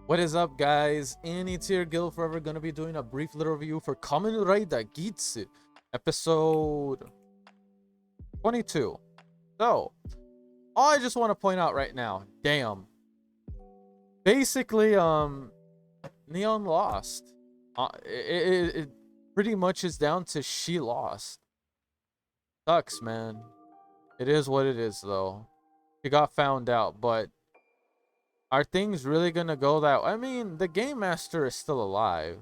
What is up, guys? It's here, Gil Forever, gonna be doing a brief little review for Kamen Geats, episode 22. So, all I just want to point out right now, damn. Basically, Neon lost. It pretty much is down to she lost. Sucks, man. It is what it is, though. She got found out, but are things really gonna go that way? I mean, the game master is still alive.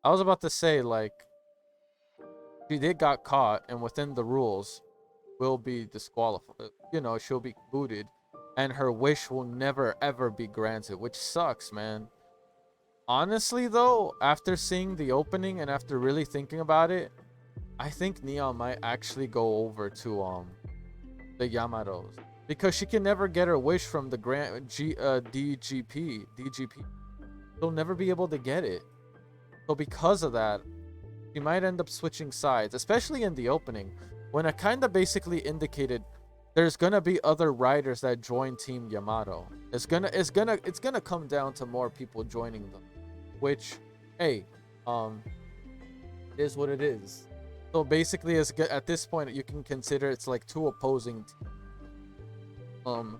I was about to say, like, she did got caught, and within the rules, will be disqualified. You know, she'll be booted, and her wish will never ever be granted, which sucks, man. Honestly, though, after seeing the opening and after really thinking about it, I think Neon might actually go over to the Yamatos because she can never get her wish from the DGP. She'll never be able to get it. So because of that, she might end up switching sides, especially in the opening, when it kind of basically indicated there's gonna be other riders that join Team Yamato. It's gonna come down to more people joining them, which, hey, is what it is. So basically, at this point, you can consider it's like two opposing sorry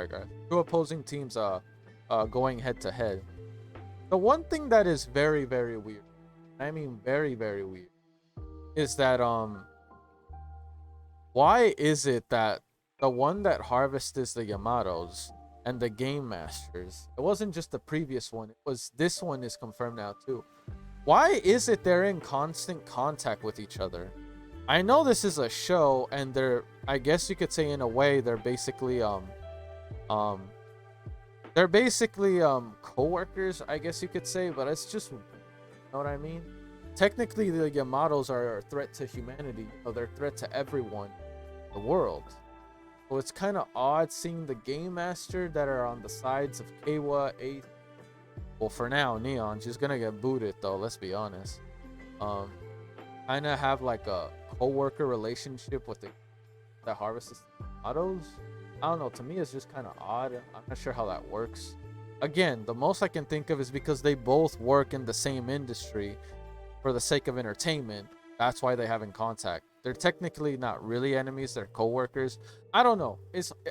guys, two opposing teams going head to head. The one thing that is very, very weird, I mean very, very weird, is that why is it that the one that harvests the Yamatos and the game masters, it wasn't just the previous one, it was this one is confirmed now too. Why is it they're in constant contact with each other? I know this is a show, and they're, I guess you could say in a way, they're basically co-workers, I guess you could say, but it's just, you know what I mean? Technically, the Yamatos are a threat to humanity, or they're a threat to everyone in the world. So it's kind of odd seeing the Game Master that are on the sides of Kawa, Ace. Well, for now, Neon, she's gonna get booted though, let's be honest. Kind of have like a co-worker relationship with the harvests Yamatos. I don't know, to me it's just kind of odd. I'm not sure how that works. Again, the most I can think of is because they both work in the same industry for the sake of entertainment. That's why they have in contact. They're technically not really enemies, they're co-workers. I don't know.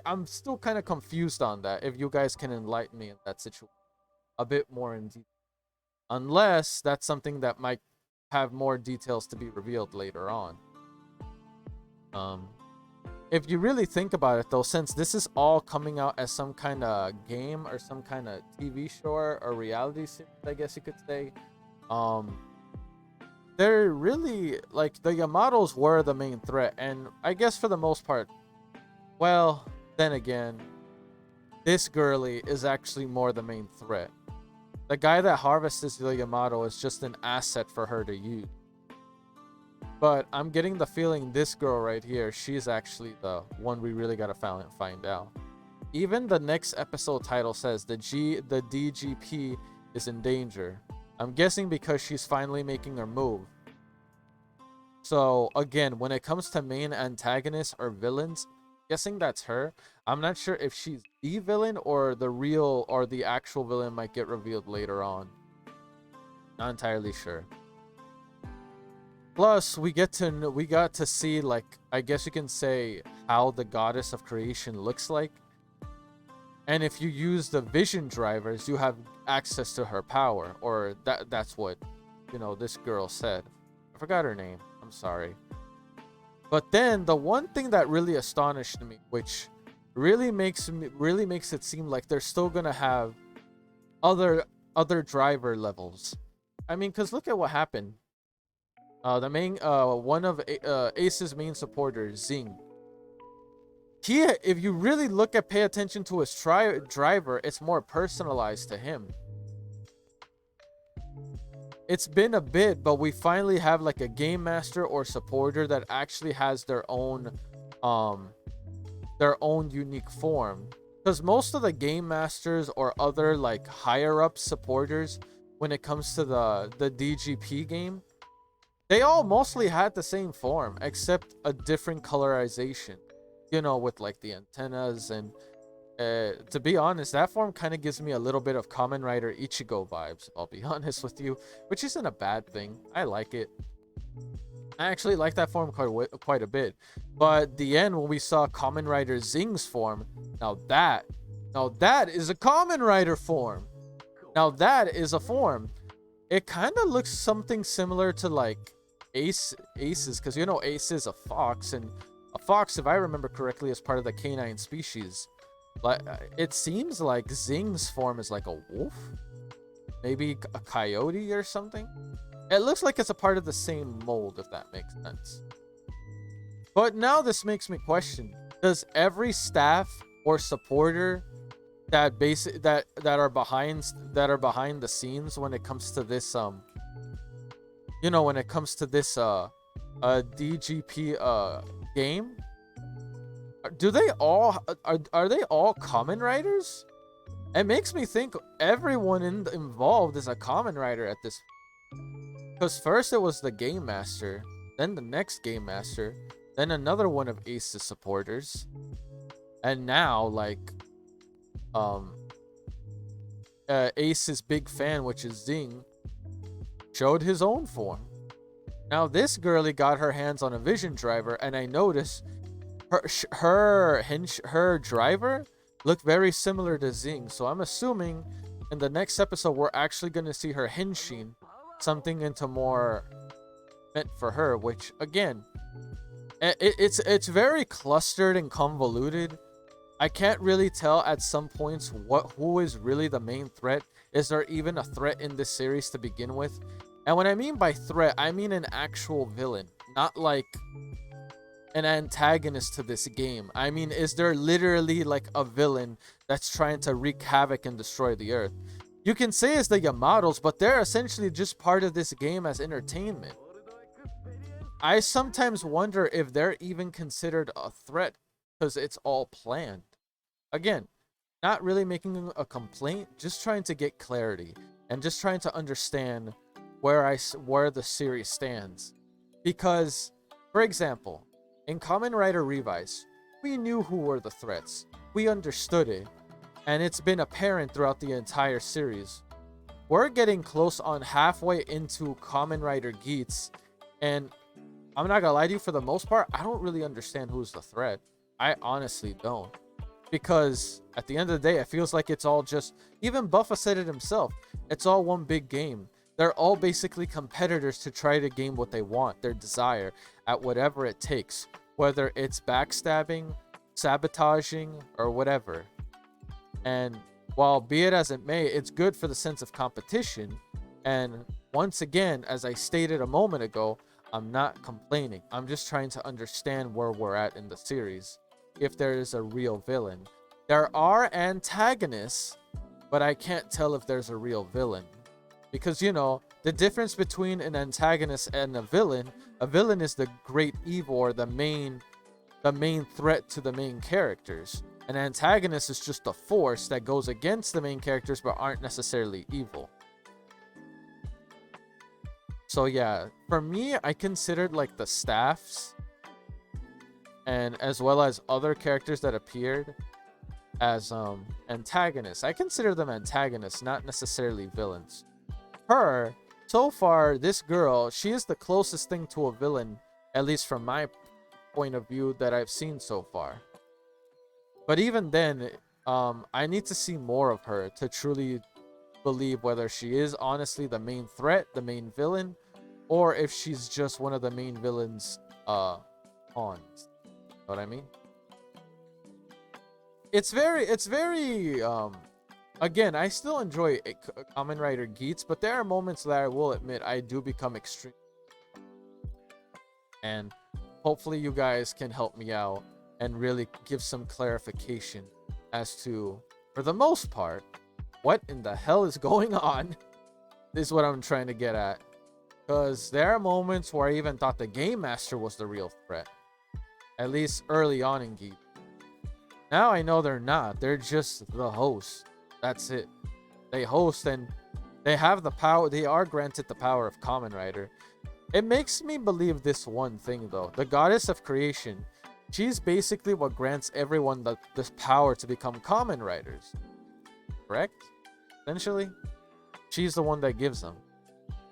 I'm still kind of confused on that. If you guys can enlighten me in that situation a bit more in detail. Unless that's something that might have more details to be revealed later on. If you really think about it though, since this is all coming out as some kind of game or some kind of TV show or reality series, I guess you could say, they're really, like, the Yamatos were the main threat, and I guess for the most part, well, then again, this girly is actually more the main threat. The guy that harvests the Yamato is just an asset for her to use. But I'm getting the feeling this girl right here, she's actually the one we really gotta find out. Even the next episode title says the DGP is in danger. I'm guessing because she's finally making her move. So again, when it comes to main antagonists or villains, guessing that's her. I'm not sure if she's the villain or the real or the actual villain might get revealed later on. Not entirely sure. Plus, we got to see, like, I guess you can say, how the goddess of creation looks like. And if you use the vision drivers, you have access to her power, or that's what, you know, this girl said. I forgot her name. I'm sorry. But then the one thing that really astonished me, which really makes it seem like they're still gonna have other driver levels. I mean, cause look at what happened. The main one of Ace's main supporters, ZIIN. If you really pay attention to his driver, it's more personalized to him. It's been a bit, but we finally have like a game master or supporter that actually has their own unique form. Because most of the game masters or other like higher up supporters, when it comes to the DGP game, they all mostly had the same form except a different colorization. You know, with like the antennas and To be honest, that form kind of gives me a little bit of Kamen Rider Ichigo vibes, I'll be honest with you, which isn't a bad thing. I like it. I actually like that form quite a bit. But the end, when we saw Kamen Rider ZIIN's form, now that is a Kamen Rider form. Now that is a form. It kind of looks something similar to like Aces, because you know Ace is a fox, and a fox, if I remember correctly, is part of the canine species. Like it seems like ZIIN's form is like a wolf, maybe a coyote or something. It looks like it's a part of the same mold, if that makes sense. But now this makes me question: does every staff or supporter that are behind the scenes when it comes to this when it comes to this DGP game, do they all are they all Kamen Riders? It makes me think everyone involved is a Kamen Rider at this. Because first it was the Game Master, then the next Game Master, then another one of Ace's supporters, and now like Ace's big fan, which is ZIIN, showed his own form. Now this girly got her hands on a vision driver, and I noticed her driver looked very similar to ZIIN. So I'm assuming in the next episode we're actually gonna see her Henshin, something into more meant for her, which again, it's very clustered and convoluted. I can't really tell at some points who is really the main threat. Is there even a threat in this series to begin with? And when I mean by threat, I mean an actual villain, not like an antagonist to this game. I mean, is there literally like a villain that's trying to wreak havoc and destroy the earth? You can say it's the Yamatos, but they're essentially just part of this game as entertainment. I sometimes wonder if they're even considered a threat because it's all planned. Again, not really making a complaint, just trying to get clarity and just trying to understand where the series stands. Because, for example, in Kamen Rider Revice, we knew who were the threats. We understood it. And it's been apparent throughout the entire series. We're getting close on halfway into Kamen Rider Geats, and I'm not gonna lie to you, for the most part, I don't really understand who's the threat. I honestly don't. Because at the end of the day, it feels like it's all just, even Buffa said it himself, it's all one big game. They're all basically competitors to try to gain what they want, their desire, at whatever it takes. Whether it's backstabbing, sabotaging, or whatever. And while be it as it may, it's good for the sense of competition. And once again, as I stated a moment ago, I'm not complaining. I'm just trying to understand where we're at in the series. If there is a real villain. There are antagonists, but I can't tell if there's a real villain. Because, you know, the difference between an antagonist and a villain is the great evil, or the main threat to the main characters. An antagonist is just a force that goes against the main characters but aren't necessarily evil. So yeah, for me, I considered like the staffs and as well as other characters that appeared as antagonists. I consider them antagonists, not necessarily villains. So far, this girl, she is the closest thing to a villain, at least from my point of view, that I've seen so far. But even then, I need to see more of her to truly believe whether she is honestly the main threat, the main villain, or if she's just one of the main villains' pawns. Know what I mean? It's very again, I still enjoy Kamen Rider Geats, but there are moments that I will admit I do become extreme. And hopefully you guys can help me out and really give some clarification as to, for the most part, what in the hell is going on. This is what I'm trying to get at. Because there are moments where I even thought the Game Master was the real threat. At least early on in Geats. Now I know they're not. They're just the host. That's it. They host and they have the power. They are granted the power of Kamen Rider. It makes me believe this one thing though. The goddess of creation. she's basically what grants everyone this power to become Kamen Riders. Correct? Essentially, she's the one that gives them.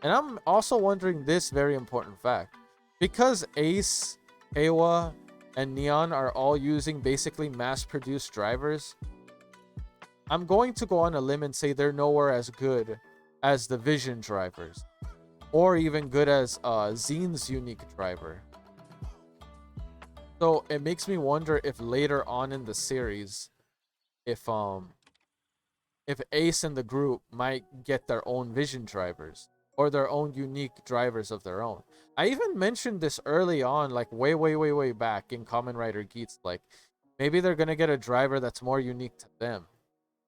And I'm also wondering this very important fact. Because Ace, Ewa, and Neon are all using basically mass-produced drivers, I'm going to go on a limb and say they're nowhere as good as the Vision drivers, or even good as ZIIN's unique driver. So it makes me wonder if later on in the series, if Ace and the group might get their own Vision drivers or their own unique drivers of their own. I even mentioned this early on, like way back in Kamen Rider Geats, like maybe they're gonna get a driver that's more unique to them,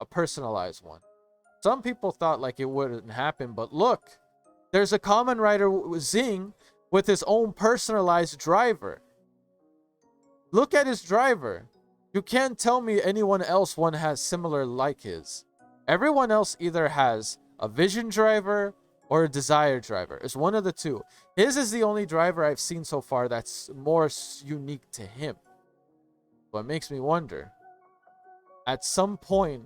a personalized one. Some people thought like it wouldn't happen, but look, there's a Kamen Rider ZIIN with his own personalized driver. Look at his driver. You can't tell me anyone else one has similar like his. Everyone else either has a Vision driver or a Desire driver. It's one of the two. His is the only driver I've seen so far that's more unique to him. But it makes me wonder, at some point,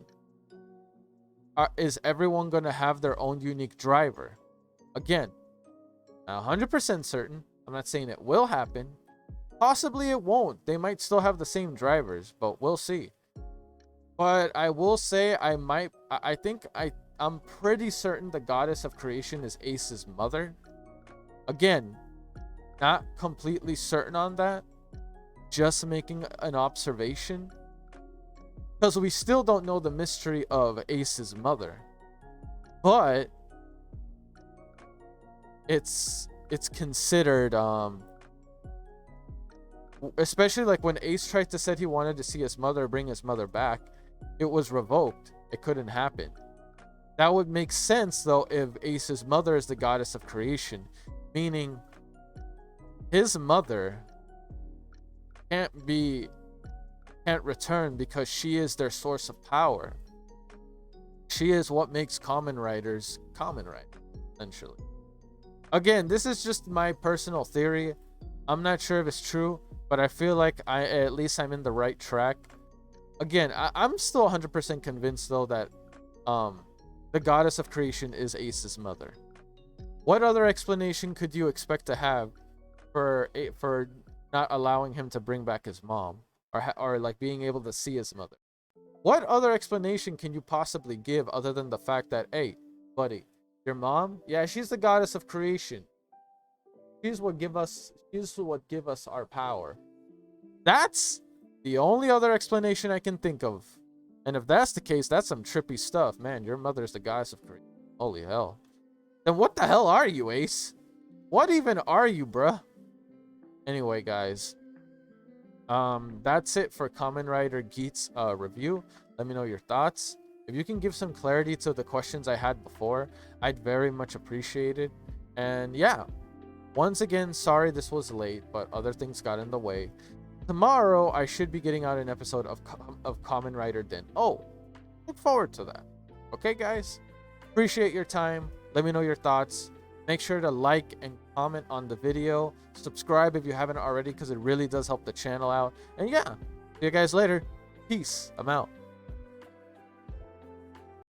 is everyone going to have their own unique driver? Again, not 100% certain. I'm not saying it will happen. Possibly it won't. They might still have the same drivers, but we'll see. But I will say I'm pretty certain the goddess of creation is Ace's mother. Again, not completely certain on that. Just making an observation. Because we still don't know the mystery of Ace's mother. But it's considered especially like when Ace tried to said he wanted to see his mother, bring his mother back, it was revoked. It couldn't happen. That would make sense though if Ace's mother is the goddess of creation, meaning his mother can't return because she is their source of power. She is what makes Kamen Riders Kamen Rider, essentially. Again, this is just my personal theory. I'm not sure if it's true, but I feel like at least I'm in the right track. Again, I'm still 100% convinced though that the goddess of creation is Ace's mother. What other explanation could you expect to have for not allowing him to bring back his mom, or like being able to see his mother? What other explanation can you possibly give other than the fact that, hey, buddy, your mom, yeah, she's the goddess of creation. She's what give us our power. That's the only other explanation I can think of. And if that's the case, that's some trippy stuff. Man, your mother's the goddess of creation. Holy hell. Then what the hell are you, Ace? What even are you, bruh? Anyway, guys. That's it for Kamen Rider Geats review. Let me know your thoughts. If you can give some clarity to the questions I had before, I'd very much appreciate it. And yeah, once again, sorry this was late, but other things got in the way. Tomorrow, I should be getting out an episode of Kamen Rider ZIIN. Oh, look forward to that. Okay, guys? Appreciate your time. Let me know your thoughts. Make sure to like and comment on the video. Subscribe if you haven't already, because it really does help the channel out. And yeah, see you guys later. Peace. I'm out.